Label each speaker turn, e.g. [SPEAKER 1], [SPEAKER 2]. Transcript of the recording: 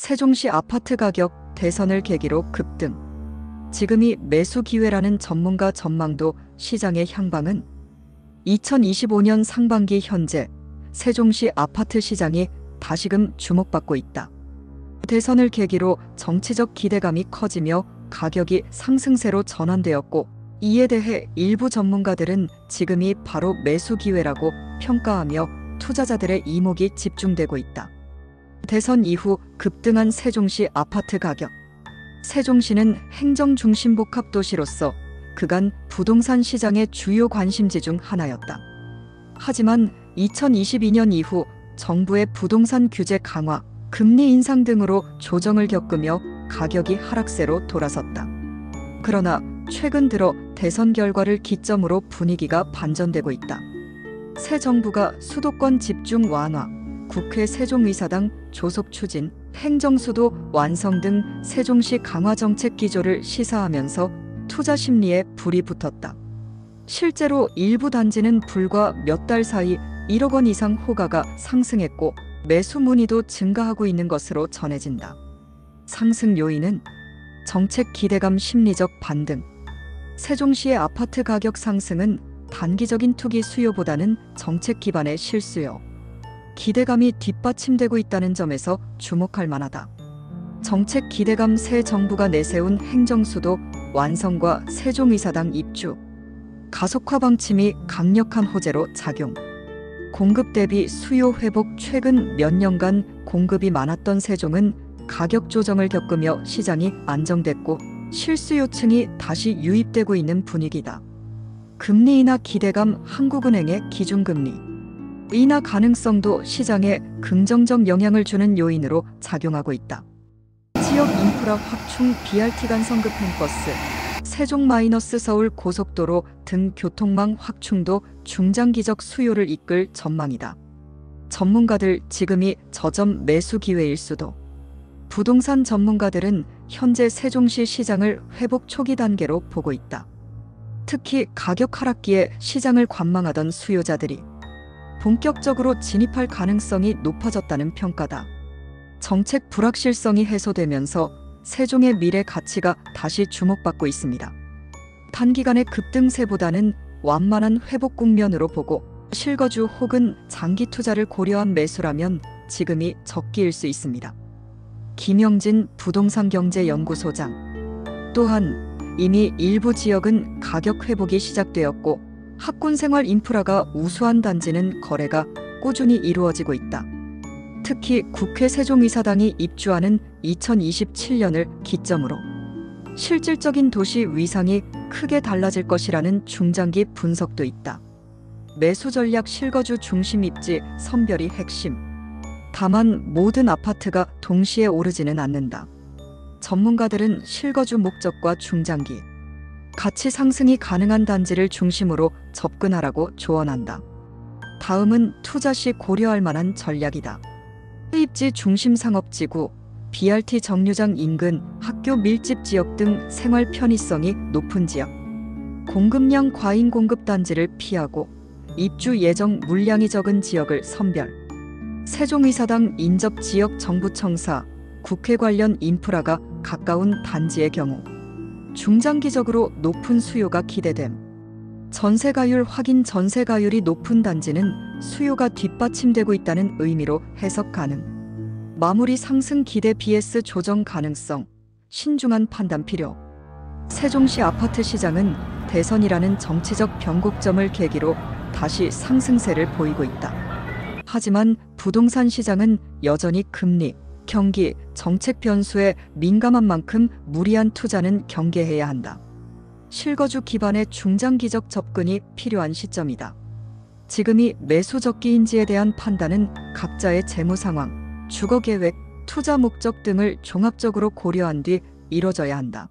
[SPEAKER 1] 세종시 아파트 가격 대선을 계기로 급등. 지금이 매수 기회라는 전문가 전망도 시장의 향방은 2025년 상반기 현재 세종시 아파트 시장이 다시금 주목받고 있다. 대선을 계기로 정치적 기대감이 커지며 가격이 상승세로 전환되었고, 이에 대해 일부 전문가들은 지금이 바로 매수 기회라고 평가하며 투자자들의 이목이 집중되고 있다. 대선 이후 급등한 세종시 아파트 가격. 세종시는 행정중심복합도시로서 그간 부동산 시장의 주요 관심지 중 하나였다. 하지만 2022년 이후 정부의 부동산 규제 강화, 금리 인상 등으로 조정을 겪으며 가격이 하락세로 돌아섰다. 그러나 최근 들어 대선 결과를 기점으로 분위기가 반전되고 있다. 새 정부가 수도권 집중 완화, 국회 세종의사당 조속 추진, 행정수도 완성 등 세종시 강화 정책 기조를 시사하면서 투자 심리에 불이 붙었다. 실제로 일부 단지는 불과 몇 달 사이 1억 원 이상 호가가 상승했고, 매수 문의도 증가하고 있는 것으로 전해진다. 상승 요인은 정책 기대감 심리적 반등. 세종시의 아파트 가격 상승은 단기적인 투기 수요보다는 정책 기반의 실수요, 기대감이 뒷받침되고 있다는 점에서 주목할 만하다. 정책 기대감. 새 정부가 내세운 행정수도 완성과 세종의사당 입주, 가속화 방침이 강력한 호재로 작용. 공급 대비 수요 회복. 최근 몇 년간 공급이 많았던 세종은 가격 조정을 겪으며 시장이 안정됐고, 실수 요층이 다시 유입되고 있는 분위기다. 금리 인하 기대감. 한국은행의 기준금리 인하 가능성도 시장에 긍정적 영향을 주는 요인으로 작용하고 있다. 지역 인프라 확충. BRT 간 성급 행 버스, 세종-서울 고속도로 등 교통망 확충도 중장기적 수요를 이끌 전망이다. 전문가들 지금이 저점 매수 기회일 수도. 부동산 전문가들은 현재 세종시 시장을 회복 초기 단계로 보고 있다. 특히 가격 하락기에 시장을 관망하던 수요자들이 본격적으로 진입할 가능성이 높아졌다는 평가다. 정책 불확실성이 해소되면서 세종의 미래 가치가 다시 주목받고 있습니다. 단기간의 급등세보다는 완만한 회복 국면으로 보고, 실거주 혹은 장기 투자를 고려한 매수라면 지금이 적기일 수 있습니다. 김영진 부동산경제연구소장. 또한 이미 일부 지역은 가격 회복이 시작되었고, 학군생활 인프라가 우수한 단지는 거래가 꾸준히 이루어지고 있다. 특히 국회 세종의사당이 입주하는 2027년을 기점으로 실질적인 도시 위상이 크게 달라질 것이라는 중장기 분석도 있다. 매수 전략. 실거주 중심 입지 선별이 핵심. 다만 모든 아파트가 동시에 오르지는 않는다. 전문가들은 실거주 목적과 중장기 가치 상승이 가능한 단지를 중심으로 접근하라고 조언한다. 다음은 투자 시 고려할 만한 전략이다. 입지 중심 상업지구, BRT 정류장 인근, 학교 밀집 지역 등 생활 편의성이 높은 지역. 공급량 과잉 공급 단지를 피하고 입주 예정 물량이 적은 지역을 선별. 세종의사당 인접 지역 정부청사, 국회 관련 인프라가 가까운 단지의 경우 중장기적으로 높은 수요가 기대됨. 전세가율 확인. 전세가율이 높은 단지는 수요가 뒷받침되고 있다는 의미로 해석 가능. 마무리. 상승 기대 vs 조정 가능성. 신중한 판단 필요. 세종시 아파트 시장은 대선이라는 정치적 변곡점을 계기로 다시 상승세를 보이고 있다. 하지만 부동산 시장은 여전히 금리, 경기, 정책 변수에 민감한 만큼 무리한 투자는 경계해야 한다. 실거주 기반의 중장기적 접근이 필요한 시점이다. 지금이 매수 적기인지에 대한 판단은 각자의 재무 상황, 주거 계획, 투자 목적 등을 종합적으로 고려한 뒤 이뤄져야 한다.